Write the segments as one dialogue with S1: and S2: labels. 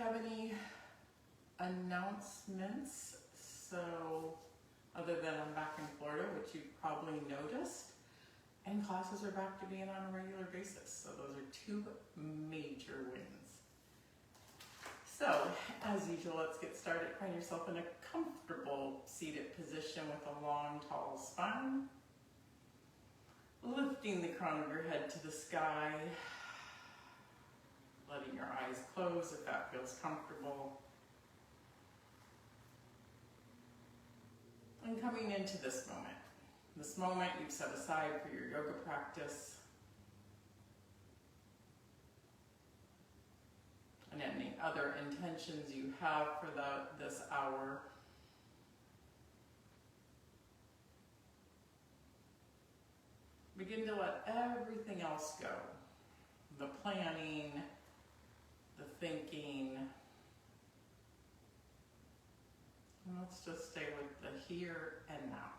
S1: have any announcements. So, other than I'm back in Florida, which you probably noticed, and classes are back to being on a regular basis. So those are two major wins. So, as usual, let's get started. Find yourself in a comfortable seated position with a long, tall spine. Lifting the crown of your head to the sky. Letting your eyes close if that feels comfortable. And coming into this moment. This moment you've set aside for your yoga practice. And any other intentions you have for this hour. Begin to let everything else go. The planning, the thinking. And let's just stay with the here and now.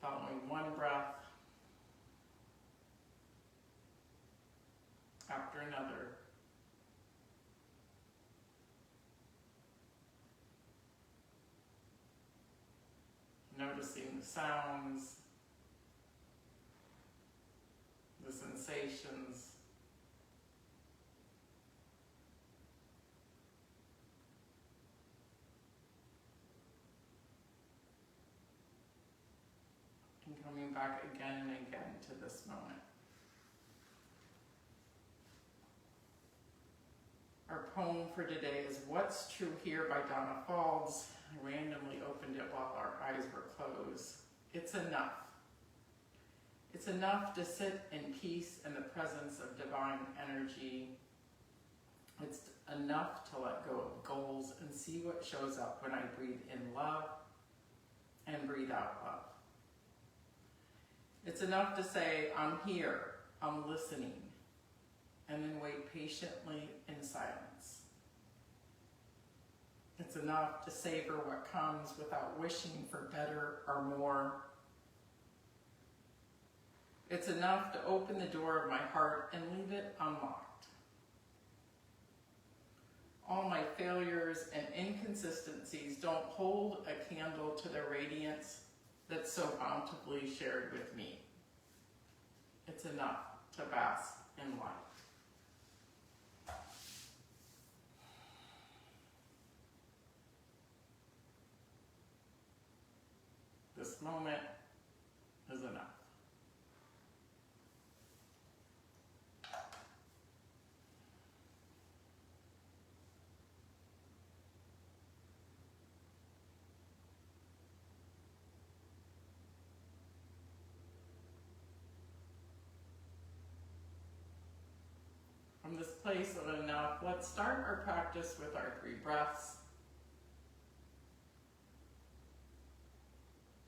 S1: Following one breath after another. Noticing the sounds, the sensations, and coming back again and again to this moment. Our poem for today is What's True Here by Donna Falls. I randomly opened it while our eyes were closed. It's enough. It's enough to sit in peace in the presence of divine energy. It's enough to let go of goals and see what shows up when I breathe in love and breathe out love. It's enough to say, I'm here, I'm listening, and then wait patiently in silence. It's enough to savor what comes without wishing for better or more. It's enough to open the door of my heart and leave it unlocked. All my failures and inconsistencies don't hold a candle to the radiance that's so bountifully shared with me. It's enough to bask in light. This moment is enough. From this place of enough, let's start our practice with our 3 breaths.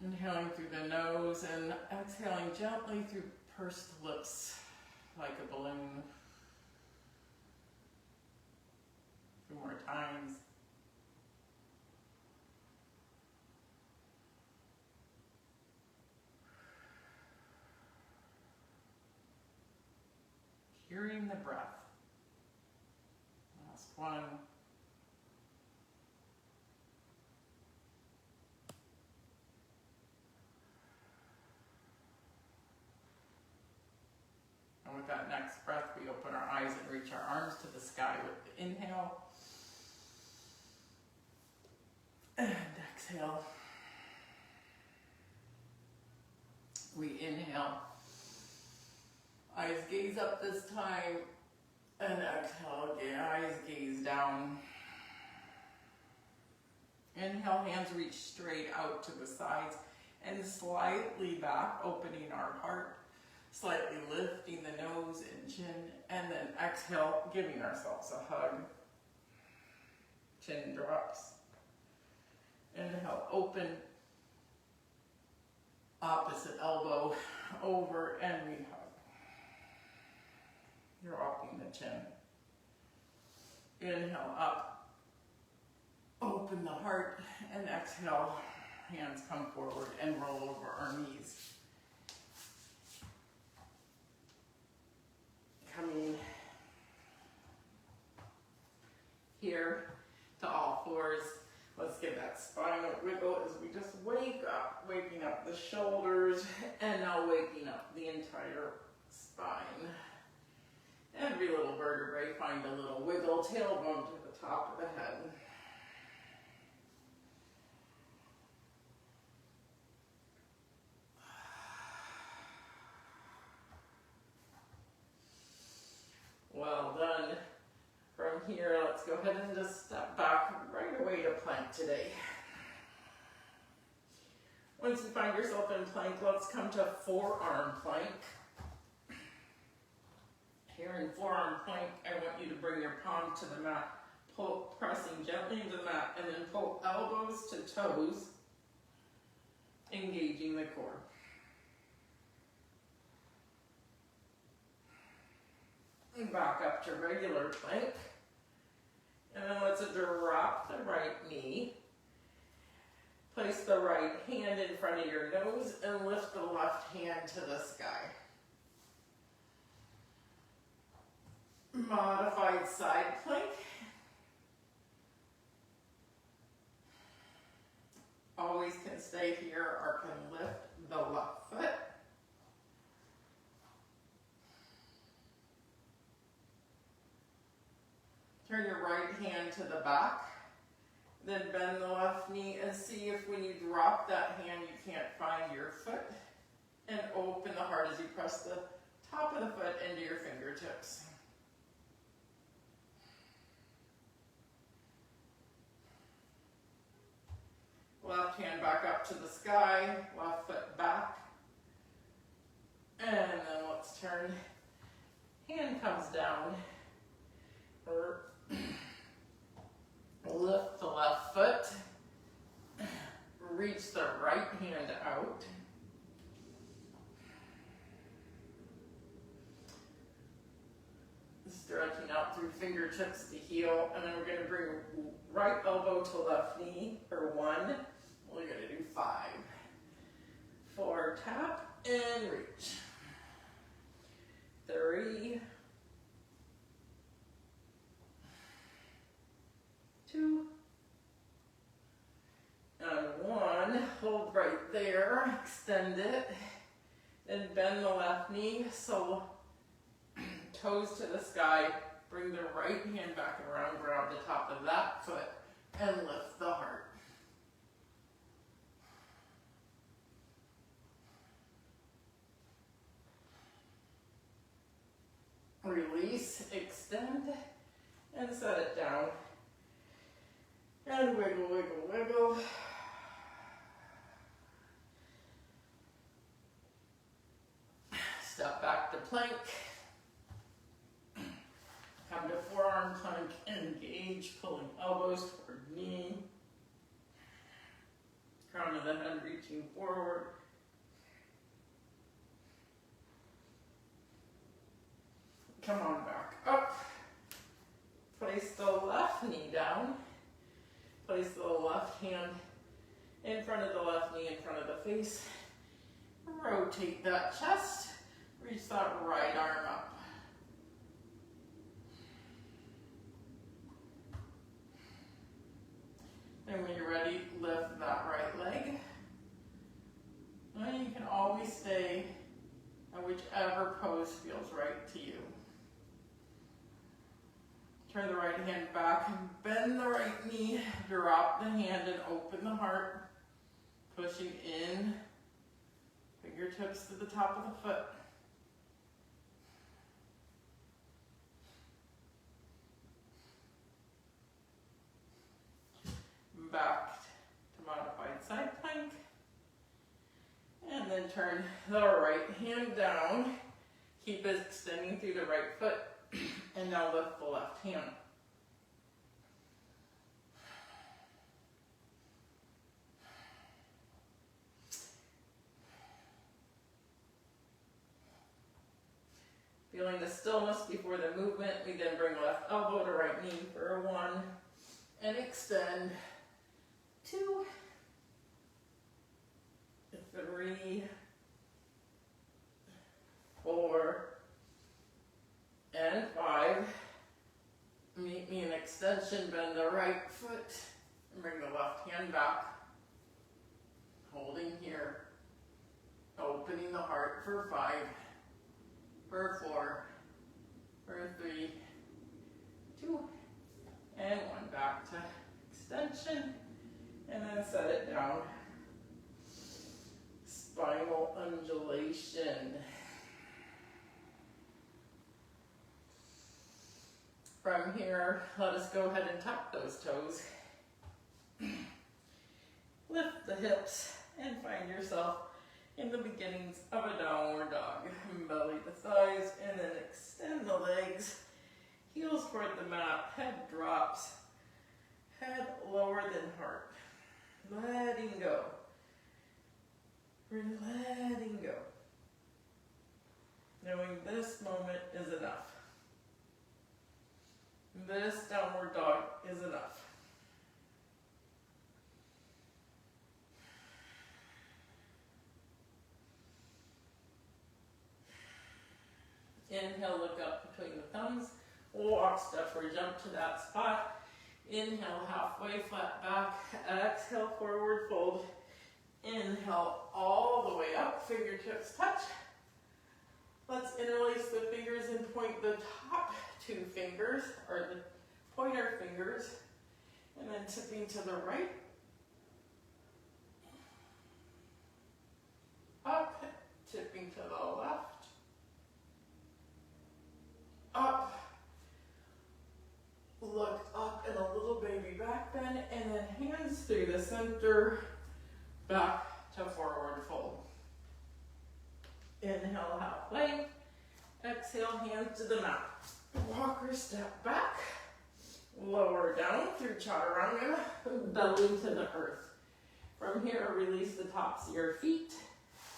S1: Inhaling through the nose and exhaling gently through pursed lips like a balloon. 2 more times. Hearing the breath. Last one. And with that next breath, we open our eyes and reach our arms to the sky with the inhale. And exhale. We inhale. Eyes gaze up this time. And exhale again. Eyes gaze down. Inhale, hands reach straight out to the sides and slightly back, opening our heart. Slightly lifting the nose and chin, and then exhale, giving ourselves a hug. Chin drops. Inhale, open. Opposite elbow over, and we hug. Dropping the chin. Inhale, up. Open the heart, and exhale. Hands come forward and roll over our knees. find a little wiggle, tailbone to the top of the head. Well done. From here, let's go ahead and just step back right away to plank today. Once you find yourself in plank, let's come to forearm plank. Here in forearm plank, I want you to bring your palm to the mat, pressing gently into the mat, and then pull elbows to toes, engaging the core. And back up to regular plank. And then let's drop the right knee. Place the right hand in front of your nose and lift the left hand to the sky. Modified side plank. Always can stay here or can lift the left foot. Turn your right hand to the back. Then bend the left knee and see if when you drop that hand you can't find your foot. And open the heart as you press the top of the foot into your fingertips. Left hand back up to the sky, left foot back. And then let's turn. Hand comes down. Lift the left foot. Reach the right hand out. Stretching out through fingertips to heel. And then we're going to bring right elbow to left knee for 1. We're going to do 5. 4, tap and reach. 3. 2. And 1. Hold right there. Extend it. Then bend the left knee. So toes to the sky. Bring the right hand back around. Grab the top of that foot and lift the heart. Release, extend, and set it down. And wiggle, wiggle, wiggle. Step back to plank. Come to forearm plank, engage, pulling elbows toward knee. Crown of the head reaching forward. Come on back up. Place the left knee down. Place the left hand in front of the left knee, in front of the face. Rotate that chest. Reach that right arm up. And when you're ready, lift that right leg. And you can always stay in whichever pose feels right to you. Turn the right hand back and bend the right knee. Drop the hand and open the heart. Pushing in. Fingertips to the top of the foot. Back to modified side plank. And then turn the right hand down. Keep it extending through the right foot. And now lift the left hand. Feeling the stillness before the movement, we then bring left elbow to right knee for 1. And extend. 2. 3. 4. And 5. Meet me in extension, bend the right foot, and bring the left hand back. Holding here. Opening the heart for 5, for 4, for 3, From here, let us go ahead and tuck those toes. Lift the hips and find yourself in the beginnings of a downward dog. Belly to thighs and then extend the legs. Heels toward the mat, head drops. Head lower than heart. Letting go. We're letting go. Knowing this moment is enough. This downward dog is enough. Inhale, look up between the thumbs. Walk, step, or jump to that spot. Inhale, halfway, flat back. Exhale, forward fold. Inhale, all the way up. Fingertips touch. Let's interlace the fingers and point the top two fingers, or the pointer fingers, and then tipping to the right. Up, tipping to the left. Up. Look up in a little baby back bend, and then hands through the center, back to forward fold. Inhale, halfway. Exhale, hands to the mat. Walk or step back. Lower down through chaturanga, belly to the earth. From here, release the tops of your feet.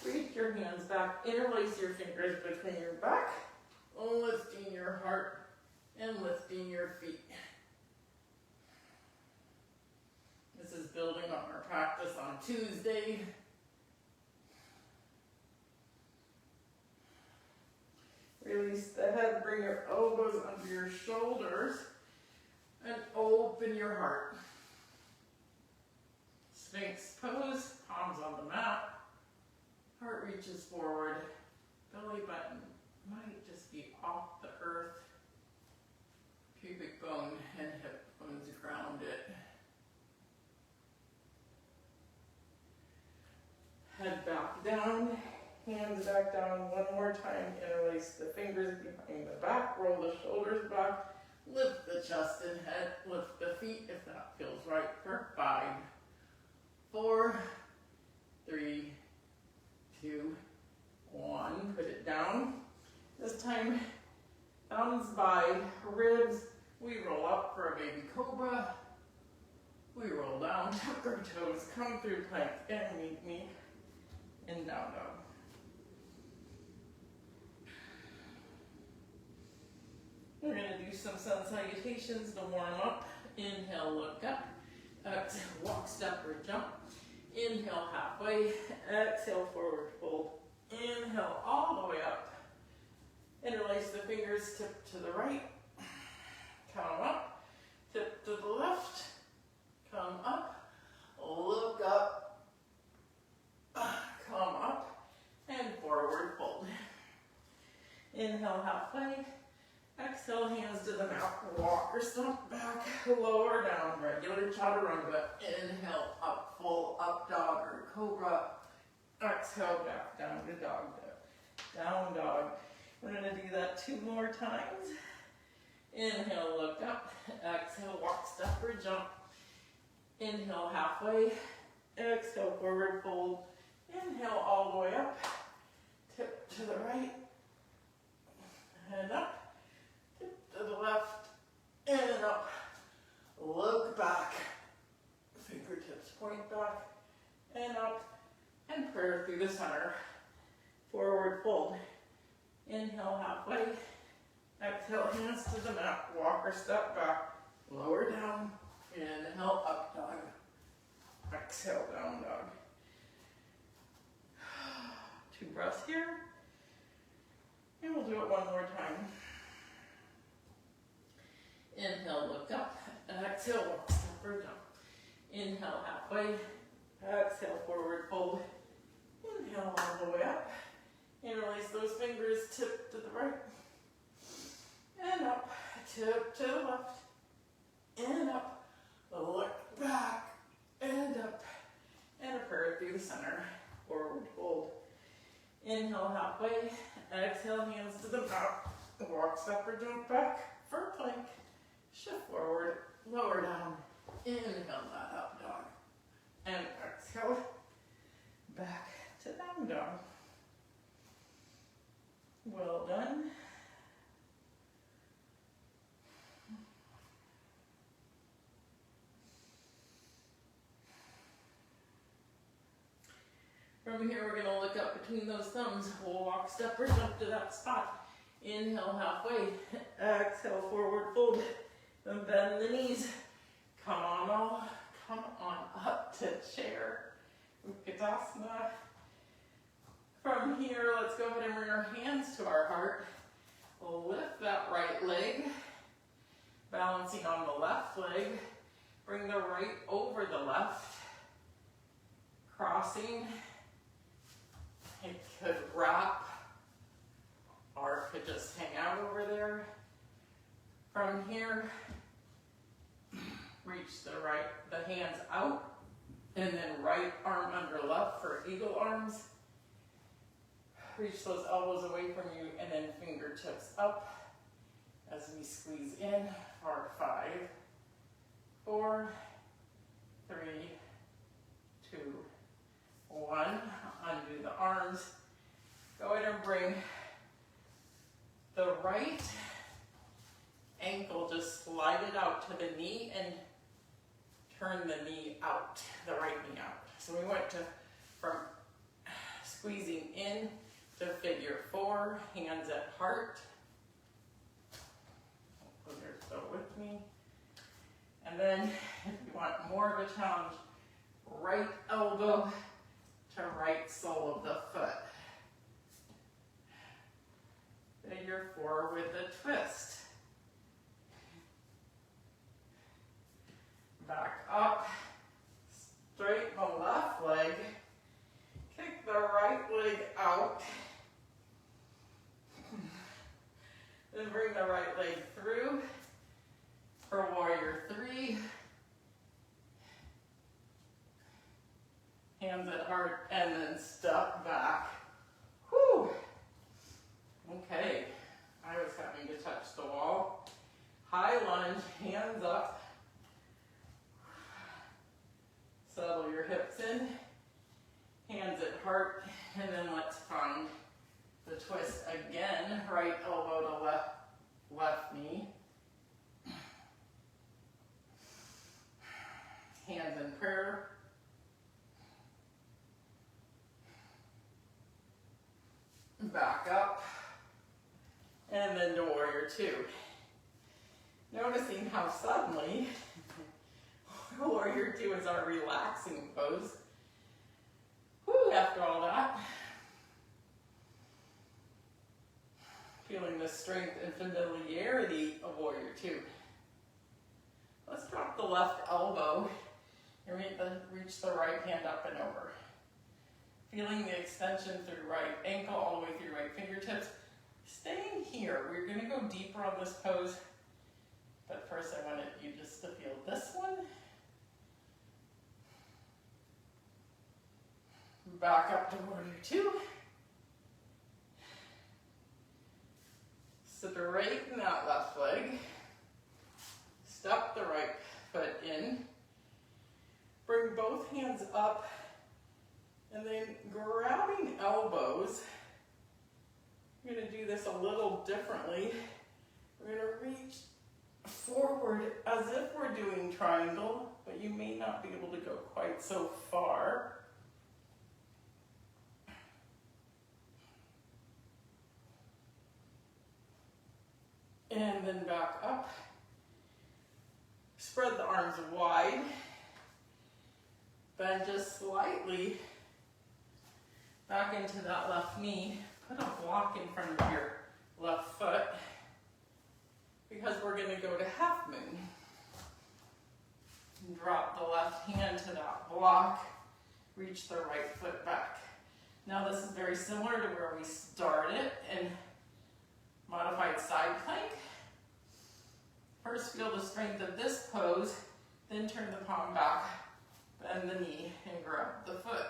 S1: Reach your hands back. Interlace your fingers between your back. Lifting your heart and lifting your feet. This is building on our practice on Tuesday. Release the head, bring your elbows under your shoulders, and open your heart. Sphinx pose, palms on the mat. Heart reaches forward. Belly button might just be off the earth. Pubic bone and hip bones ground it. Head back down. Hands back down one more time. Interlace the fingers behind the back. Roll the shoulders back. Lift the chest and head. Lift the feet if that feels right for 5, 4, 3, 2, 1. Put it down. This time, thumbs by ribs. We roll up for a baby cobra. We roll down. Tuck our toes. Come through plank and meet me in down dog. We're going to do some sun salutations to warm up. Inhale, look up. Exhale, walk, step, or jump. Inhale, halfway. Exhale, forward fold. Inhale, all the way up. Interlace the fingers, tip to the right. Come up. Tip to the left. Come up. Look up. Come up. And forward fold. Inhale, halfway. Exhale, hands to the mat. Walk or stomp back, lower down, regular chaturanga. Inhale, up, full up dog or cobra. Exhale, back down to dog. Down dog. We're going to do that 2 more times. Inhale, look up. Exhale, walk, step, or jump. Inhale, halfway. Exhale, forward fold. Inhale, all the way up. Tip to the right. And up. To the left and up. Look back. Fingertips point back and up. And prayer through the center. Forward fold. Inhale, halfway. Exhale, hands to the mat. Walk or step back. Lower down. Inhale, up dog. Exhale, down dog. 2 breaths here. And we'll do it 1 more time. Inhale, look up. Exhale, walk, step, or jump. Inhale, halfway. Exhale, forward fold. Inhale, all the way up. Interlace those fingers, tip to the right. And up. Tip to the left. And up. Look back. And up. And a prayer through the center. Forward fold. Inhale, halfway. Exhale, hands to the mat. Walk, step, or jump back for plank. Shift forward, lower down, inhale that up dog, and exhale, back to down dog. Well done. From here, we're going to look up between those thumbs. We'll walk steppers up to that spot. Inhale halfway. Exhale, forward fold. Then bend the knees. Come on up to chair. Utkatasana. From here, let's go ahead and bring our hands to our heart. We'll lift that right leg. Balancing on the left leg. Bring the right over the left. Crossing. It could wrap, or it could just hang out over there. From here, reach the hands out, and then right arm under left for eagle arms. Reach those elbows away from you, and then fingertips up as we squeeze in for 5, 4, 3, 2, 1. Undo the arms. Go ahead and bring the right ankle, just slide it out to the knee and turn the knee out, the right knee out. So we went from squeezing in to figure 4, hands at heart. You're still with me. And then if you want more of a challenge, right elbow to right sole of the foot. Figure 4 with a twist. Back up, straighten the left leg, kick the right leg out, then bring the right leg through for warrior 3. Hands at heart, and then step back. Whew. Okay, I was having to touch the wall. High lunge, hands up. Settle your hips in. Hands at heart, and then let's find the twist again. Right elbow to left knee. Hands in prayer. Back up, and then to warrior 2. Noticing how suddenly warrior 2 is our relaxing pose. Whew, after all that. Feeling the strength and familiarity of warrior 2. Let's drop the left elbow and reach the right hand up and over. Feeling the extension through right ankle all the way through right fingertips. Staying here. We're going to go deeper on this pose, but first I wanted you just to feel this one. Back up to warrior 2. Straighten that left leg. Step the right foot in. Bring both hands up. And then grabbing elbows, we're going to do this a little differently. We're going to reach forward as if we're doing triangle, but you may not be able to go quite so far. And then back up. Spread the arms wide. Bend just slightly back into that left knee. Put a block in front of your left foot because we're going to go to half moon. Drop the left hand to that block. Reach the right foot back. Now this is very similar to where we started in modified side plank. First feel the strength of this pose, then turn the palm back, bend the knee, and grab the foot.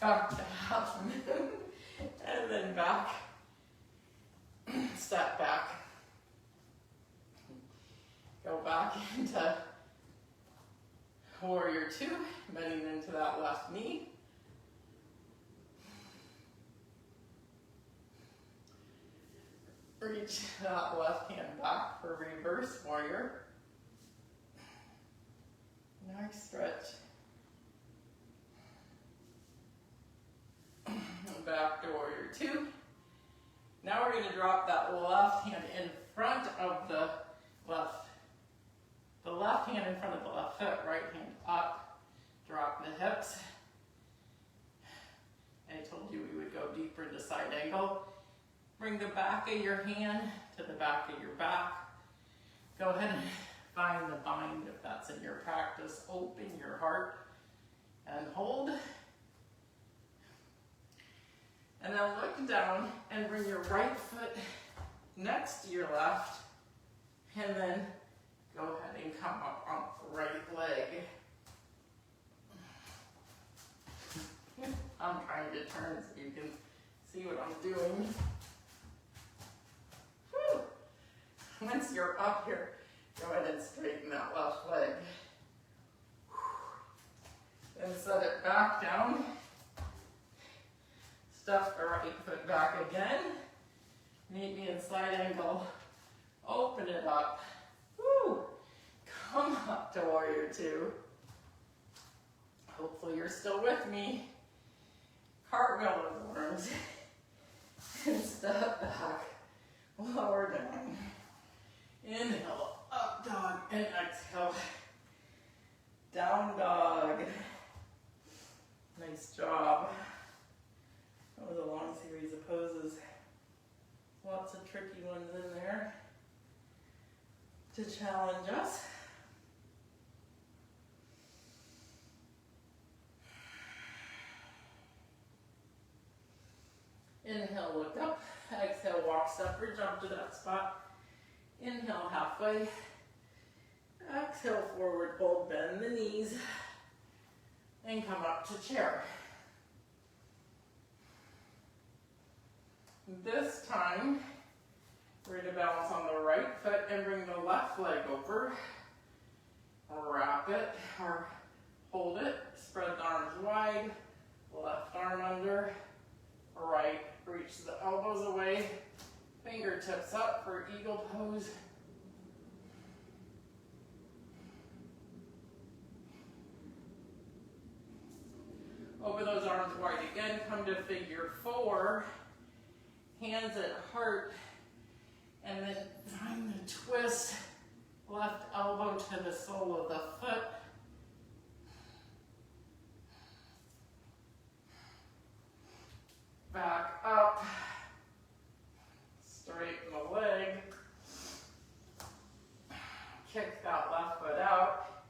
S1: back to half moon, and then back, step back, go back into warrior two, bending into that left knee. Reach that left hand back for reverse warrior. Nice stretch. Back to warrior two. Now we're going to drop that left hand in front of the left hand in front of the left foot, right hand up, drop the hips. I told you we would go deeper into side angle. Bring the back of your hand to the back of your back. Go ahead and find the bind if that's in your practice. Open your heart and hold. And then look down and bring your right foot next to your left. And then go ahead and come up on the right leg. I'm trying to turn so you can see what I'm doing. Whew. Once you're up here, go ahead and straighten that left leg. Then set it back down. Step the right foot back again. Meet me in side angle. Open it up. Woo. Come up to warrior two. Hopefully you're still with me. Cartwheel with arms. And step back. Lower down. Inhale, up dog, and exhale. Down dog. Nice job. That was a long series of poses. Lots of tricky ones in there to challenge us. Inhale, look up. Exhale, walk, step, or jump to that spot. Inhale, halfway. Exhale, forward fold, bend the knees. And come up to chair. This time, we're going to balance on the right foot and bring the left leg over. Wrap it or hold it. Spread the arms wide. Left arm under. Right. Reach the elbows away. Fingertips up for eagle pose. Open those arms wide again. Come to figure four. Hands at heart, and then find the twist, left elbow to the sole of the foot. Back up, straighten the leg, kick that left foot out.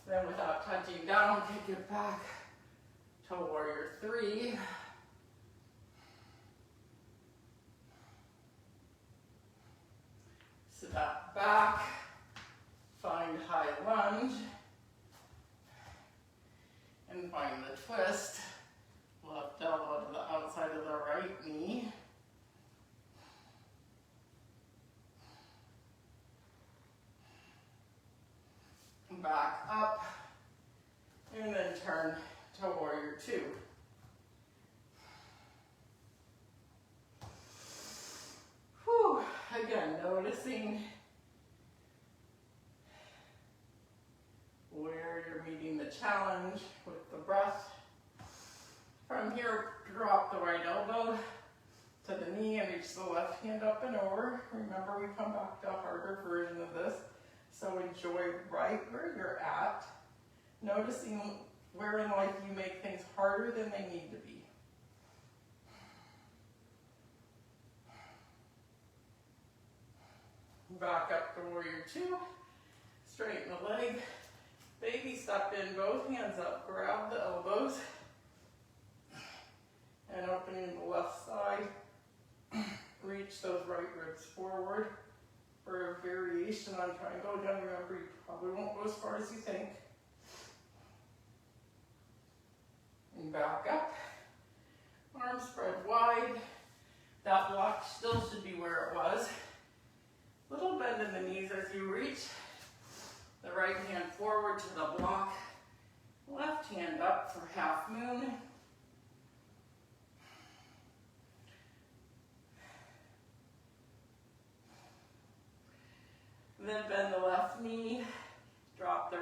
S1: Then without touching down, kick it back to warrior three. Step back, find high lunge, and find the twist. Left elbow to the outside of the right knee. Back up, and then turn to warrior two. Whew. Again, noticing where you're meeting the challenge with the breath. From here, drop the right elbow to the knee and reach the left hand up and over. Remember, we come back to a harder version of this. So enjoy right where you're at, noticing where in life you make things harder than they need to be. Back up to warrior two, straighten the leg, baby step in, both hands up, grab the elbows, and opening the left side, reach those right ribs forward, for a variation on triangle. Again, remember, you probably won't go as far as you think. And back up. Arms spread wide. That block still should be where it was. Little bend in the knees as you reach. The right hand forward to the block. Left hand up for half moon. Then bend the left knee. Drop the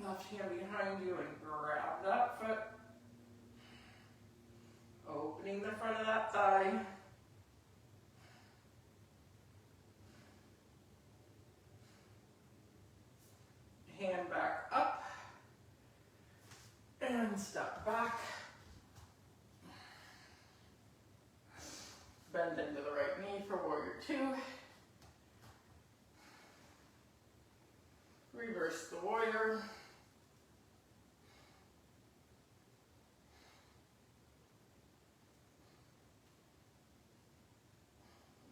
S1: left hand behind you and grab that foot. Opening the front of that thigh. Hand back up. And step back. Bend into the right knee for warrior two. Reverse the warrior.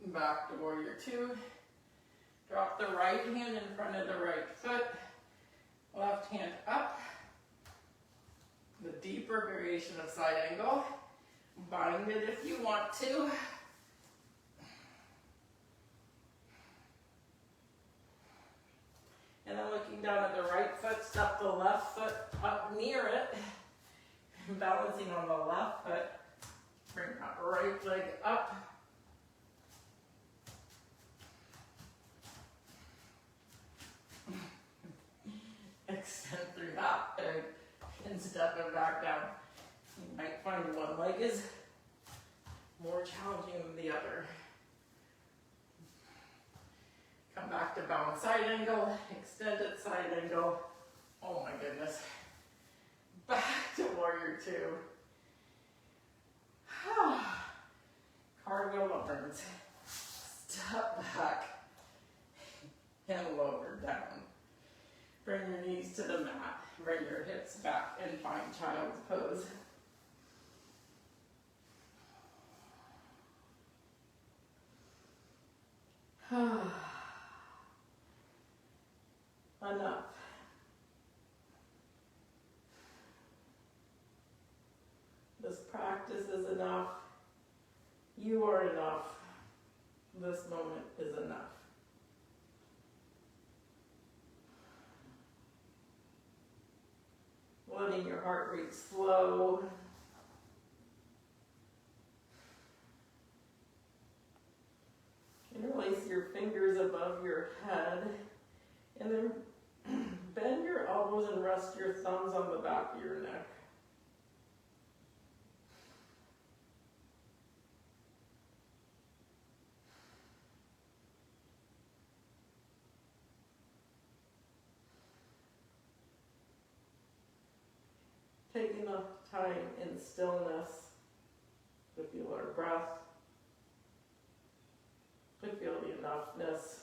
S1: Back to warrior two. Drop the right hand in front of the right foot. Left hand up. The deeper variation of side angle. Bind it if you want to. And then looking down at the right foot, step the left foot up near it. Balancing on the left foot. Bring that right leg up. Extend through that leg and step it back down. You might find one leg is more challenging than the other. Come back to balanced side angle, extended side angle. Oh my goodness. Back to warrior two. Cartwheel arms. Step back and lower down. Bring your knees to the mat. Bring your hips back and find child's pose. Enough. This practice is enough. You are enough. This moment is enough. Letting your heart rate slow. Interlace your fingers above your head. And then bend your elbows and rest your thumbs on the back of your neck. Take enough time in stillness to feel our breath, to feel the enoughness.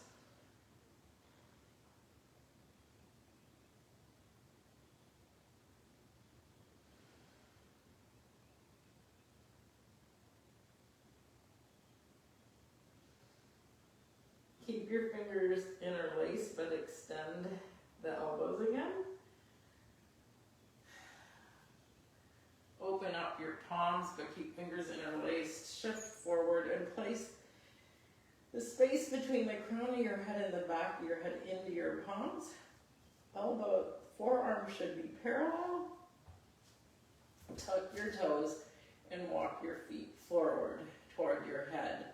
S1: Keep your fingers interlaced, but extend the elbows again. Open up your palms, but keep fingers interlaced. Shift forward and place the space between the crown of your head and the back of your head into your palms. Forearms should be parallel. Tuck your toes and walk your feet forward toward your head.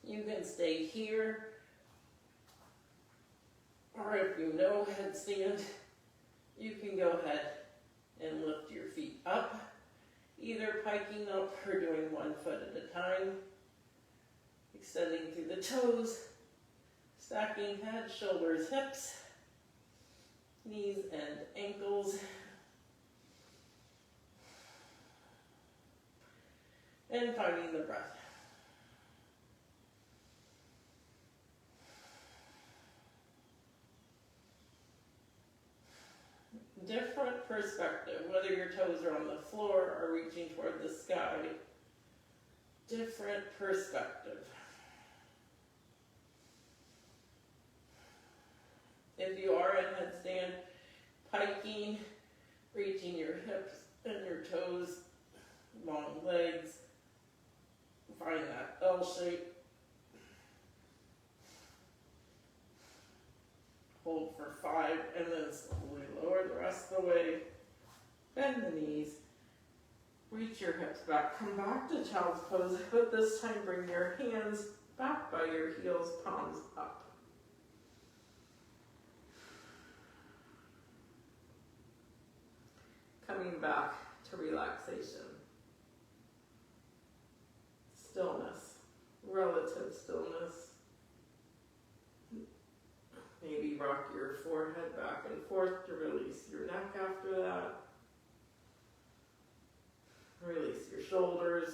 S1: You can stay here, or if you know headstand, you can go ahead and lift your feet up. Either piking up or doing one foot at a time. Extending through the toes. Stacking head, shoulders, hips. Knees and ankles. And finding the breath. Different perspective, whether your toes are on the floor or reaching toward the sky. Different perspective.
S2: If you are in headstand, piking, reaching your hips and your toes, long legs, find that L shape. Hold for 5 and then slowly lower the rest of the way. Bend the knees. Reach your hips back. Come back to child's pose, but this time bring your hands back by your heels, palms up. Coming back to relaxation. Stillness. Relative stillness. Maybe rock your forehead back and forth to release your neck after that. Release your shoulders.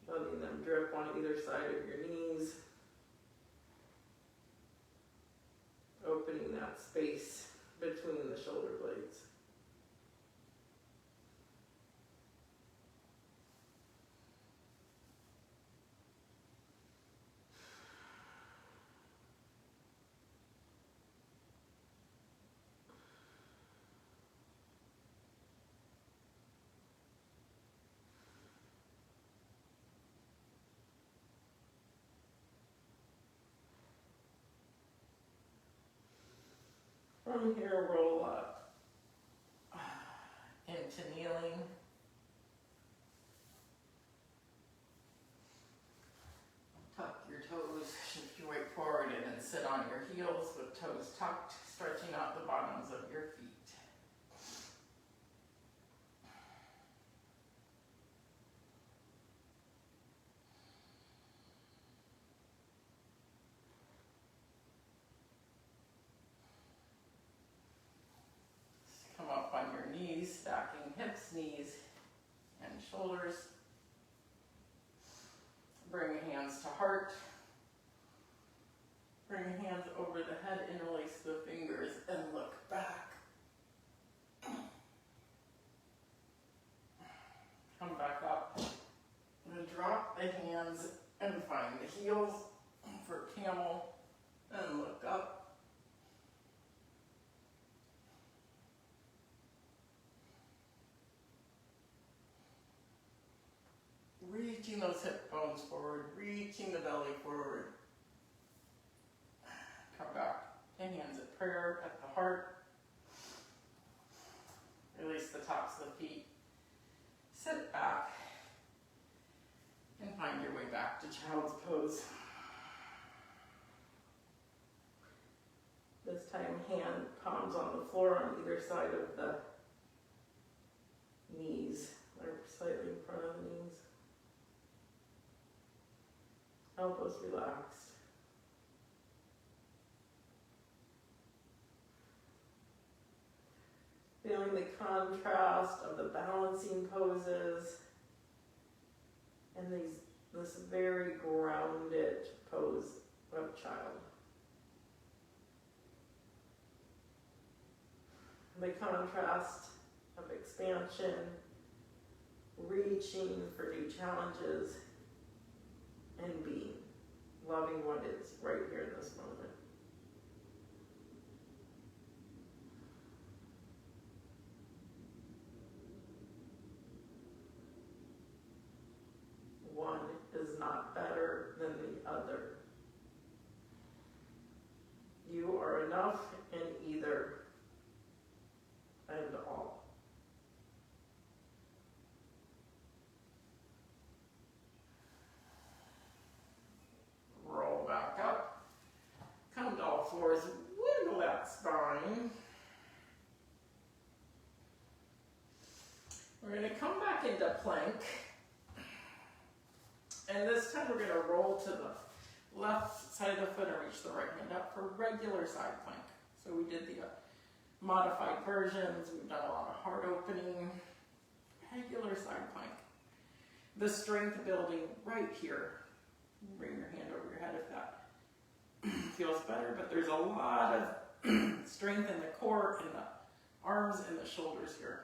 S2: Letting them drip on either side of your knees. Opening that space between the shoulder blades. From here, roll up into kneeling. Tuck your toes, shift your weight forward in and sit on your heels with toes tucked, stretching out the bottoms of your feet. Come up on your knees, stacking hips, knees, and shoulders. Bring hands to heart. Bring hands over the head, interlace the fingers, and look back. Come back up. And drop the hands and find the heels for camel, and look up. Reaching those hip bones forward, reaching the belly forward. Come back to hands at prayer at the heart. Release the tops of the feet. Sit back and find your way back to child's pose. This time, hand palms on the floor on either side of the knees, or slightly in front of the knees. Elbows relaxed. Feeling the contrast of the balancing poses and this very grounded pose of child. The contrast of expansion, reaching for new challenges, and being, loving what is right here in this moment. One is not better than the other. You are enough in either and all. Roll back up. Come to all fours. Wiggle that spine. We're going to come back into plank. And this time we're going to roll to the left side of the foot and reach the right hand up for regular side plank. So we did the modified versions. We've done a lot of heart opening. Regular side plank. The strength building right here. Bring your hand over your head if that feels better, but there's a lot of strength in the core, in the arms, and the shoulders here.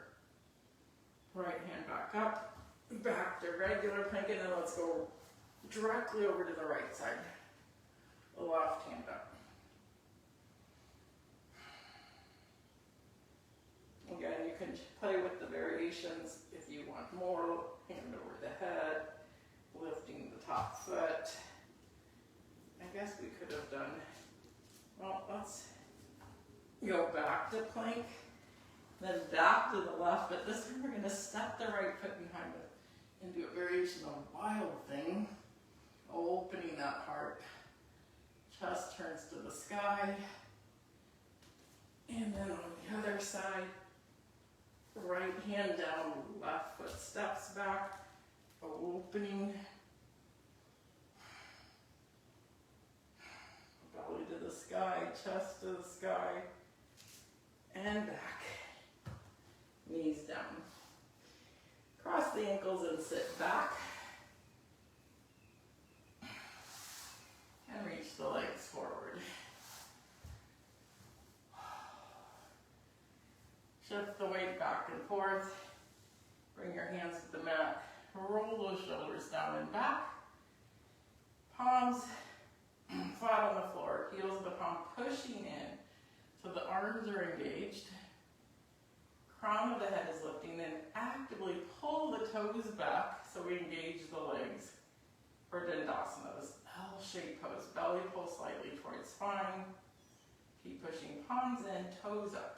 S2: Right hand back up, back to regular plank, and then let's go directly over to the right side. the left hand up. Again, you can play with the variations if you want more, hand over the head, lifting the top foot. I guess we could have done, well, let's go back to plank, then back to the left, but this time we're going to step the right foot behind it and do a variation of wild thing, opening that heart. Chest turns to the sky, and then on the other side, right hand down, left foot steps back, opening, belly to the sky, chest to the sky, and back, knees down. Cross the ankles and sit back, and reach the legs forward. Shift the weight back and forth. Bring your hands to the mat. Roll those shoulders down and back. Palms flat on the floor. Heels of the palm pushing in so the arms are engaged. Crown of the head is lifting, and actively pull the toes back so we engage the legs for Dandasana, this L-shaped pose. Belly pull slightly towards spine. Keep pushing palms in, toes up.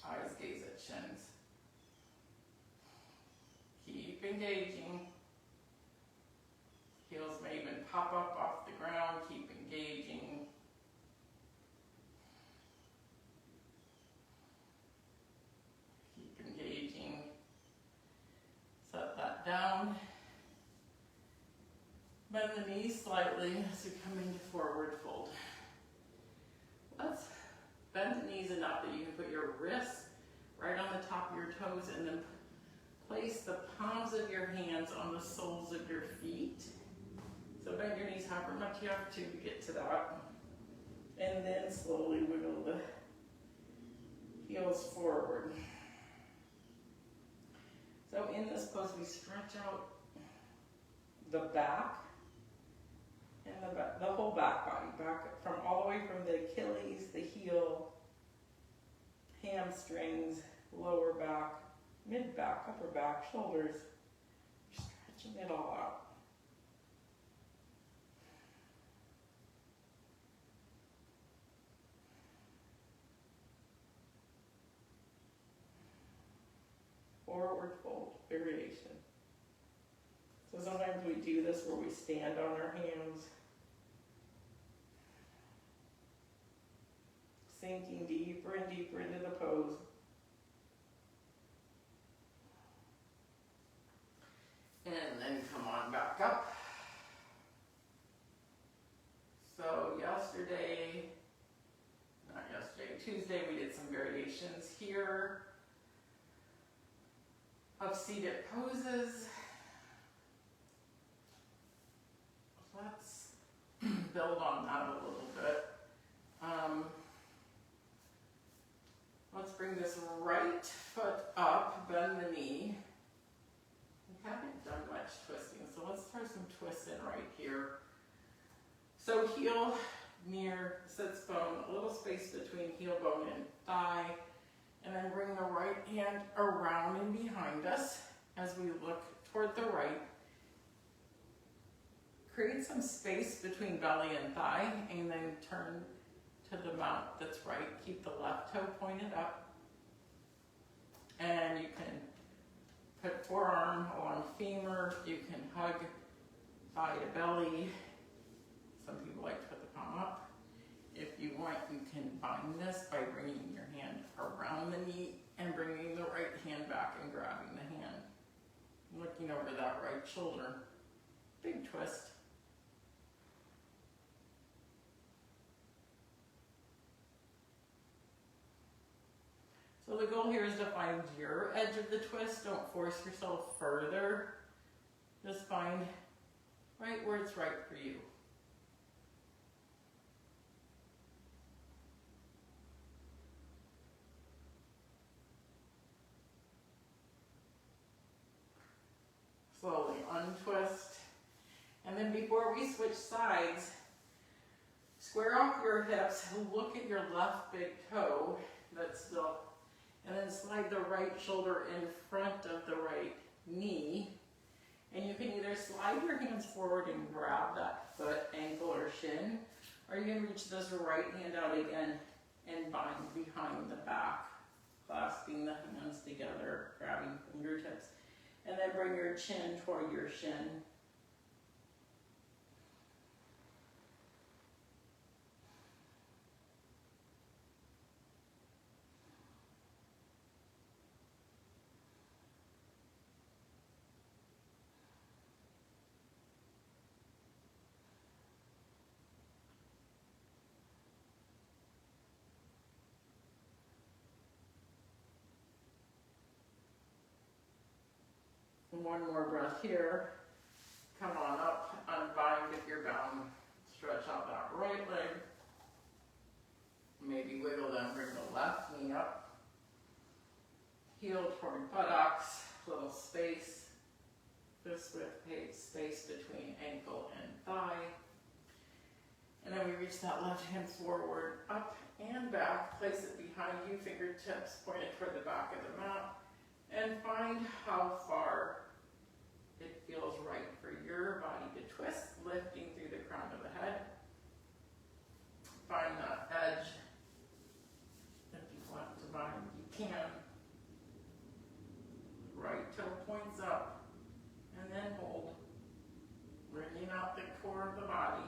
S2: Eyes gaze at shins. Keep engaging. Heels may even pop up off the ground. Keep engaging. Keep engaging. Set that down. Bend the knees slightly as you come into forward fold. Let's bend the knees enough that you can put your wrists right on the top of your toes, and then place the palms of your hands on the soles of your feet. So bend your knees however much you have to get to that. And then slowly wiggle the heels forward. So in this pose, we stretch out the back and the whole back body, back from all the way from the Achilles, the heel, hamstrings, lower back, mid back, upper back, shoulders, stretching it all out. Forward fold variation. So sometimes we do this where we stand on our hands, sinking deeper and deeper into the pose. And then come on back up. So Tuesday, we did some variations here of seated poses. Let's build on that a little bit. Let's bring this right foot up, bend the knee. We haven't done much twisting, so let's throw some twists in right here. So heel near sits bone, a little space between heel bone and thigh, and then bring the right hand around and behind us as we look toward the right. Create some space between belly and thigh, and then turn to the mount that's right. Keep the left toe pointed up. And you can put forearm along femur. You can hug thigh to belly. Some people like to put the palm up. If you want, you can bind this by bringing your hand around the knee and bringing the right hand back and grabbing the hand. Looking over that right shoulder. Big twist. So the goal here is to find your edge of the twist. Don't force yourself further. Just find right where it's right for you. Slowly untwist, and then before we switch sides, square off your hips, look at your left big toe that's still, and then slide the right shoulder in front of the right knee. And you can either slide your hands forward and grab that foot, ankle, or shin, or you can reach this right hand out again and bind behind the back, clasping the hands together, grabbing fingertips, and then bring your chin toward your shin. One more breath here. Come on up, unbind if you're bound. Stretch out that right leg. Maybe wiggle down, bring the left knee up. Heel toward buttocks, little space. Fist width space between ankle and thigh. And then we reach that left hand forward, up and back. Place it behind you, fingertips pointed toward the back of the mat. And find how far it feels right for your body to twist, lifting through the crown of the head. Find that edge. If you want to bind, you can. Right toe points up, and then hold. Bringing out the core of the body.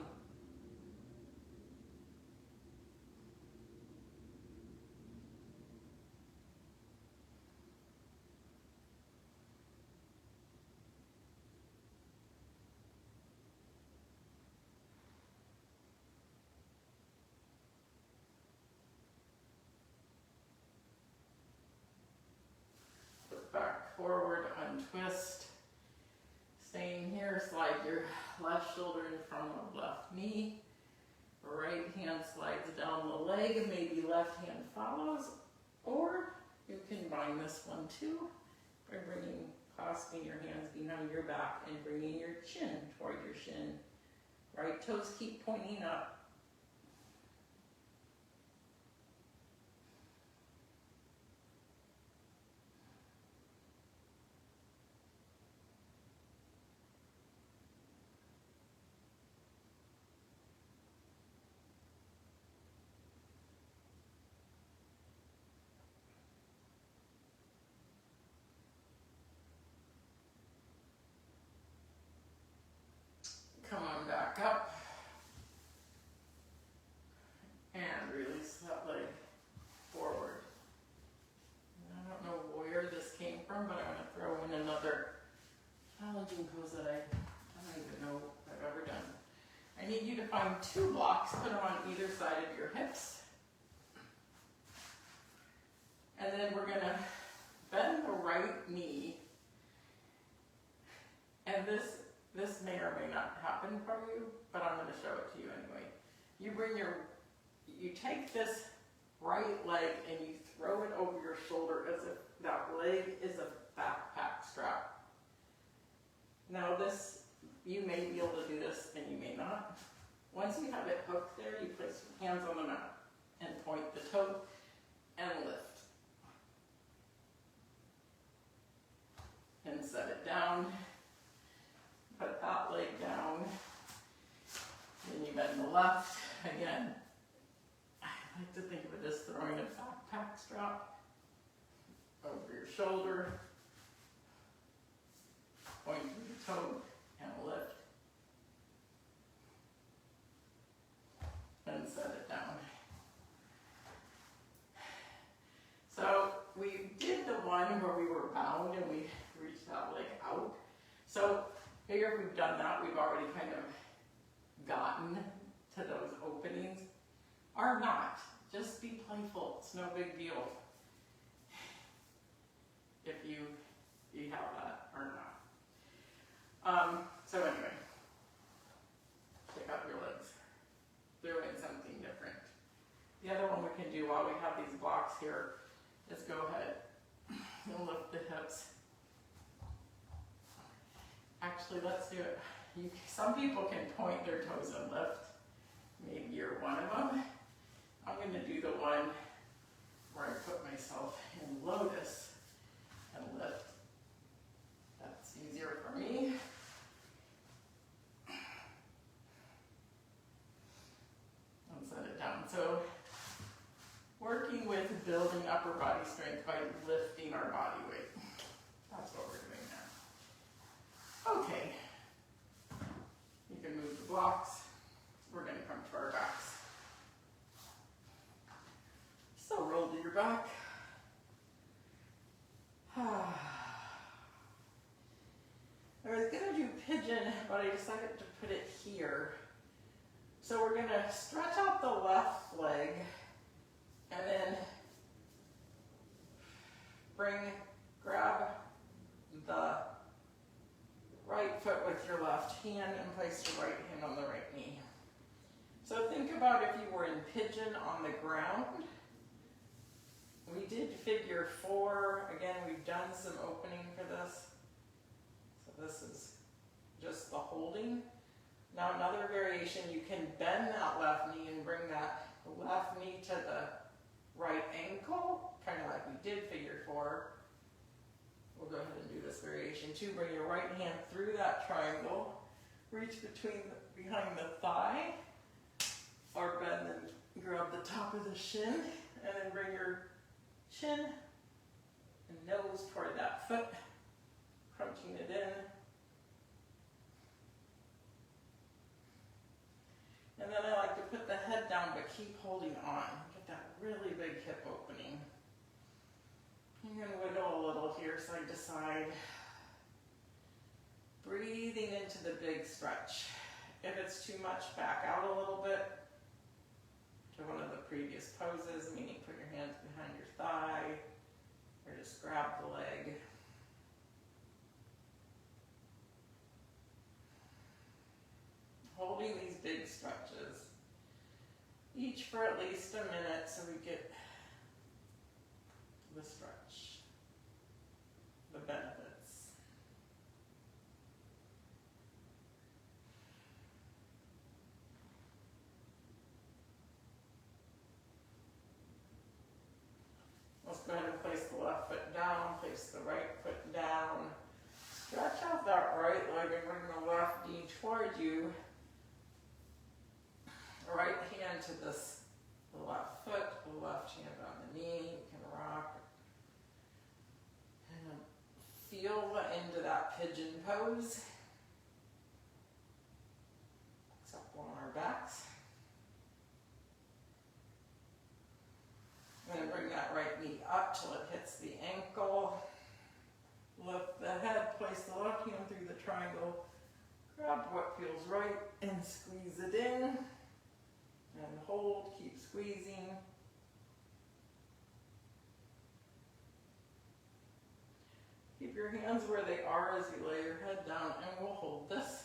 S2: Back forward, untwist. Staying here, slide your left shoulder in front of the left knee. Right hand slides down the leg, maybe left hand follows, or you can bind this one too by clasping your hands behind your back and bringing your chin toward your shin. Right toes keep pointing up. Come on back up and release that leg forward. And I don't know where this came from, but I'm going to throw in another challenging pose that I don't even know if I've ever done. I need you to find 2 blocks, put them on either side of your hips. And then we're going to bend the right knee. And this may or may not happen for you, but I'm going to show it to you anyway. You take this right leg and you throw it over your shoulder as if that leg is a backpack strap. Now this, you may be able to do this and you may not. Once you have it hooked there, you place your hands on the mat and point the toe and lift. And set it down. Put that leg down. Then you bend the left. Again, I like to think of it as throwing a backpack strap over your shoulder. Point to the toe and lift. And set it down. So we did the one where we were bound and we reached that leg out. So here we've done that, we've already kind of gotten to those openings. Or not, just be playful, it's no big deal. If you have that or not. So anyway, check out your legs. Doing something different. The other one we can do while we have these blocks here is go ahead and lift the hips. Actually, let's do it
S1: Some people can point their toes and lift. Maybe you're one of them. I'm going to do the one where I put myself in lotus and lift. That's easier for me. And set it down. So, working with building upper body strength by lifting our body weight. That's what we're doing now. Okay. You can move the blocks. We're going to come to our backs. So roll to your back. I was going to do pigeon, but I decided to put it here. So we're going to stretch out the left leg and then grab the right foot with your left hand and place your right hand on the right knee. So think about if you were in pigeon on the ground. We did figure 4. Again, we've done some opening for this. So this is just the holding. Now another variation, you can bend that left knee and bring that left knee to the right ankle, kind of like we did figure 4. We'll go ahead and do this variation too. Bring your right hand through that triangle, reach behind the thigh, or bend and grab the top of the shin, and then bring your chin and nose toward that foot, crunching it in. And then I like to put the head down but keep holding on. Get that really big hip opening. I'm going to wiggle a little here side to side. Breathing into the big stretch. If it's too much, back out a little bit to one of the previous poses, meaning put your hands behind your thigh or just grab the leg. Holding these big stretches, each for at least a minute so we get the stretch, the benefits. Let's go ahead and place the left foot down, place the right foot down. Stretch out that right leg and bring the left knee toward you. Right hand to the left foot, the left hand on the knee. You can rock. And feel into that pigeon pose. Except on our backs. And then bring that right knee up till it hits the ankle. Lift the head, place the left hand through the triangle. Grab what feels right and squeeze it in. And hold, keep squeezing. Keep your hands where they are as you lay your head down, and we'll hold this.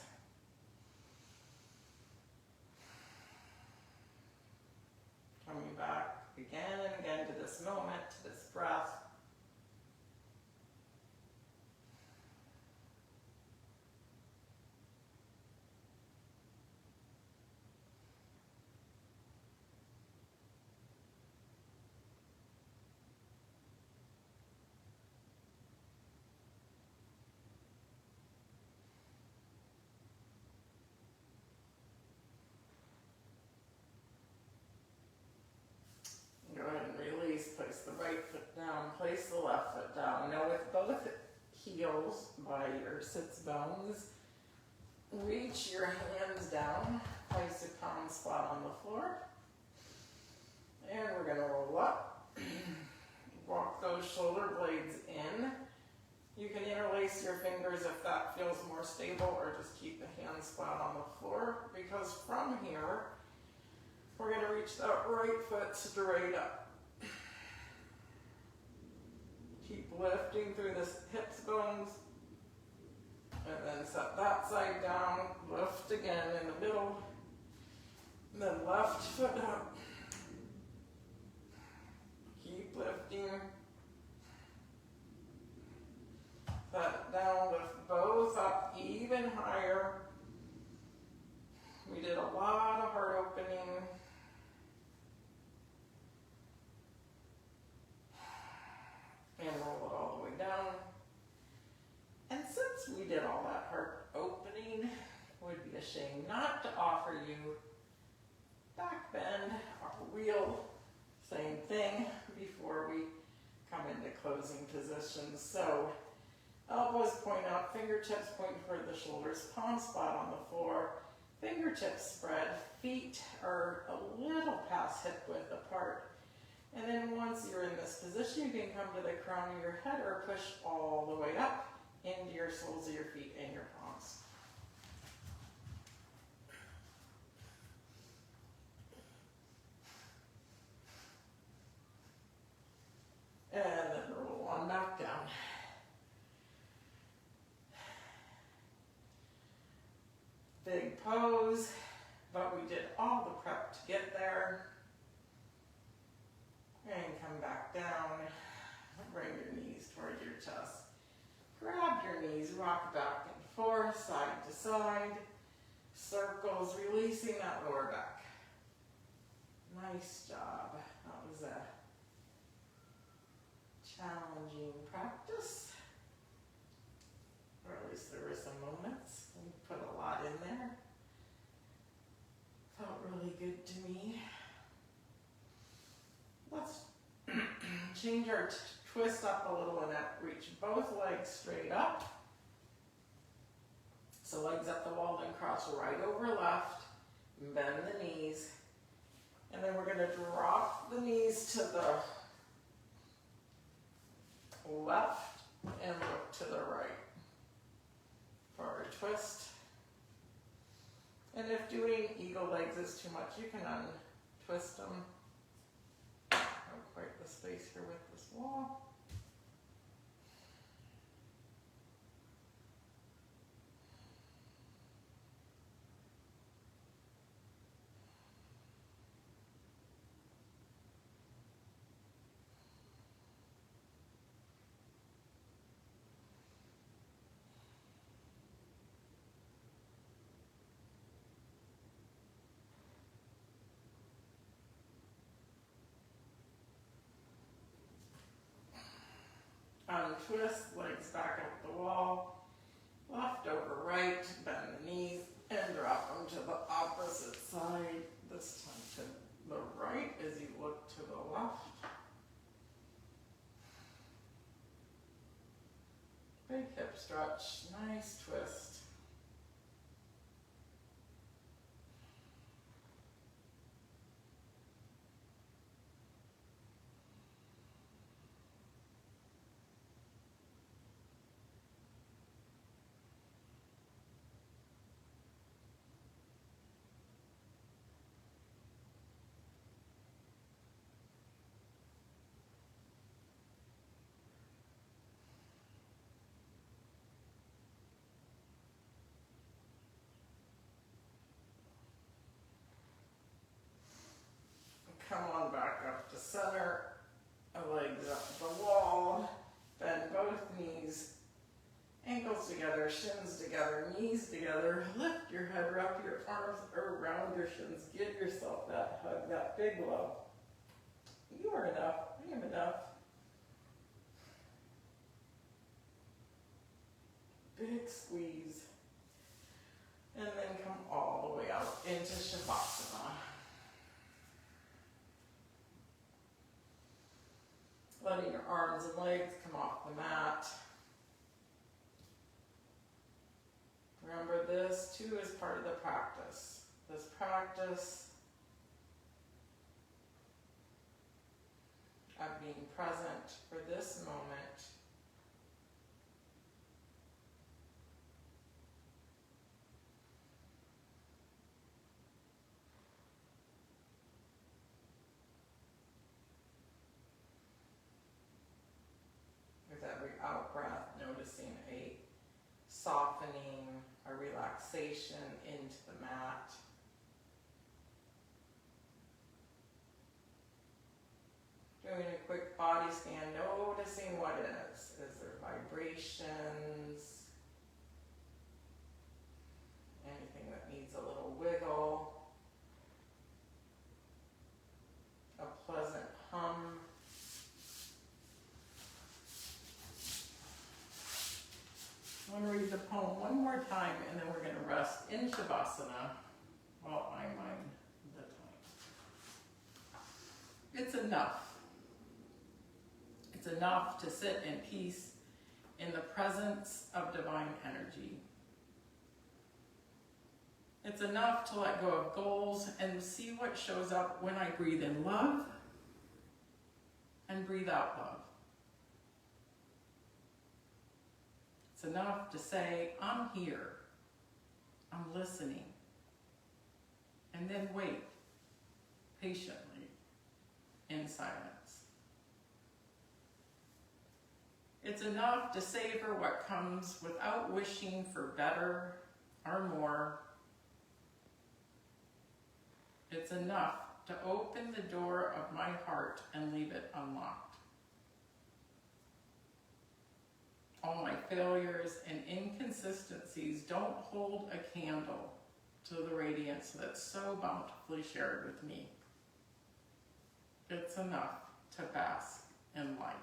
S1: Coming back again and again to this moment, to this breath. Go ahead and release, place the right foot down, place the left foot down. Now with both heels by your sits bones, reach your hands down, place a palm spot on the floor. And we're going to roll up. Walk those shoulder blades in. You can interlace your fingers if that feels more stable, or just keep the hand spot on the floor, because from here, we're going to reach that right foot straight up. Keep lifting through the hips bones. And then set that side down. Lift again in the middle. And then left foot up. Keep lifting. Set it down, lift both up even higher.
S2: finishing, not to offer you back bend or wheel, same thing before we come into closing positions. So elbows point out, fingertips point toward the shoulders, palm spot on the floor, fingertips spread, feet are a little past hip width apart. And then once you're in this position, you can come to the crown of your head or push all the way up into your soles of your feet and your palms. And then roll on back down. Big pose, but we did all the prep to get there. And come back down. Bring your knees toward your chest. Grab your knees, rock back and forth, side to side. Circles, releasing that lower back. Nice job. That was a challenging practice. Or at least there were some moments. We put a lot in there. Felt really good to me. Let's change our twist up a little and reach both legs straight up. So legs up the wall, then cross right over left, bend the knees, and then we're going to drop the knees to the left and look to the right for our twist. And if doing eagle legs is too much, you can untwist them. Quite the space here with this wall. Untwist, legs back up the wall, left over right, bend the knees, and drop them to the opposite side, this time to the right as you look to the left. Big hip stretch, nice twist. Come on back up to center, legs up the wall, bend both knees, ankles together, shins together, knees together, lift your head, wrap your arms around your shins, give yourself that hug, that big love. You are enough, I am enough. Big squeeze, and then come all the way out into Shavasana. Letting your arms and legs come off the mat. Remember, this too is part of the practice. This practice of being present for this moment. With every out breath, noticing a softening, a relaxation into the mat. Doing a quick body scan, noticing what is. Is there vibrations? Anything that needs a little wiggle? A pleasant hum? I'm going to read the poem one more time and then we're going to rest
S1: in Shavasana while I mind the time. It's enough. It's enough to sit in peace in the presence of divine energy. It's enough to let go of goals and see what shows up when I breathe in love and breathe out love. It's enough to say, I'm here, I'm listening, and then wait patiently in silence. It's enough to savor what comes without wishing for better or more. It's enough to open the door of my heart and leave it unlocked. All my failures and inconsistencies don't hold a candle to the radiance that's so bountifully shared with me. It's enough to bask in light.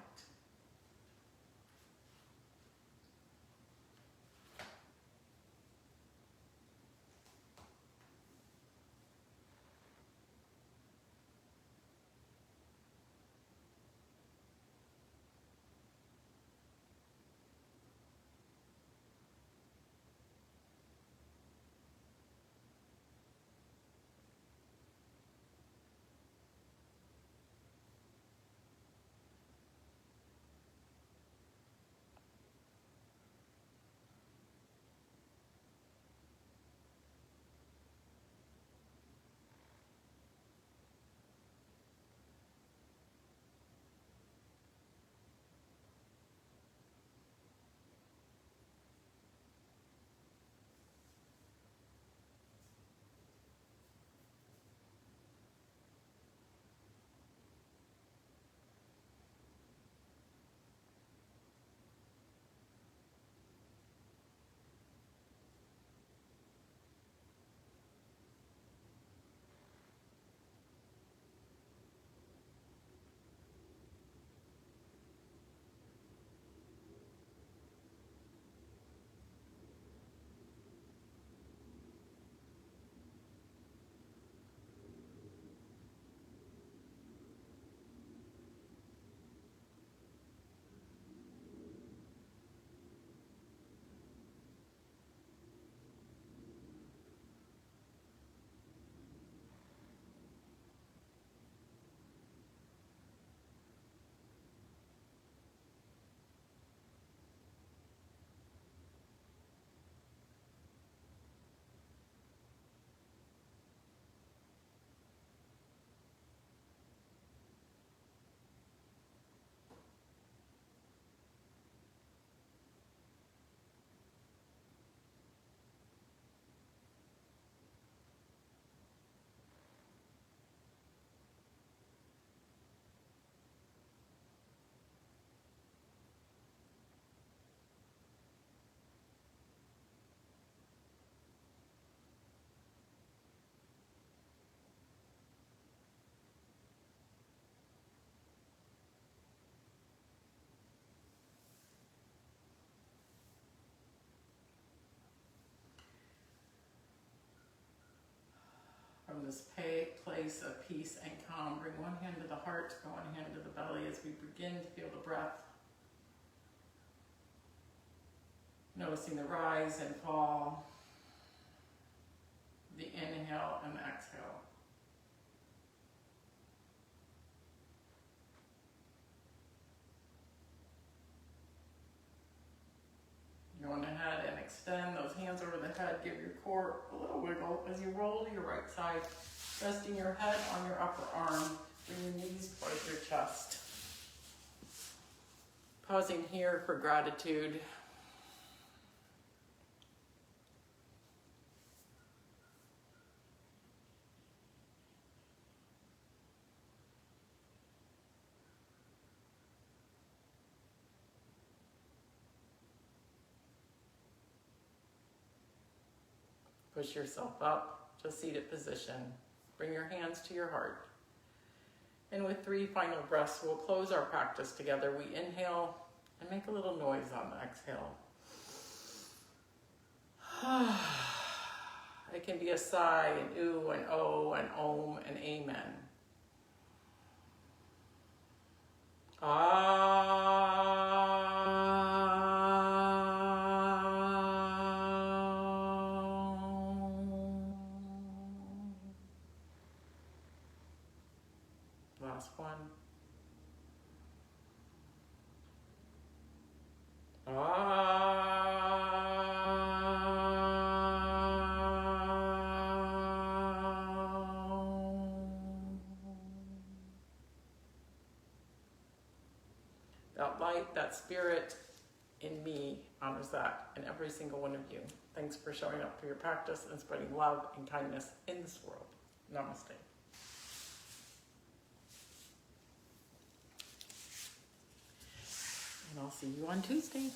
S1: From this place of peace and calm, bring one hand to the heart, one hand to the belly as we begin to feel the breath. Noticing the rise and fall, the inhale and the exhale. Going ahead and extend those hands over the head. Give your core a little wiggle as you roll to your right side, resting your head on your upper arm. Bring your knees towards your chest. Pausing here for gratitude. Push yourself up to seated position. Bring your hands to your heart. And with 3 final breaths, we'll close our practice together. We inhale and make a little noise on the exhale. It can be a sigh, an ooh, an oh, an om, an amen. Last one. That light, that spirit in me honors that, and every single one of you. Thanks for showing up for your practice and spreading love and kindness in this world. Namaste. And I'll see you on Tuesday.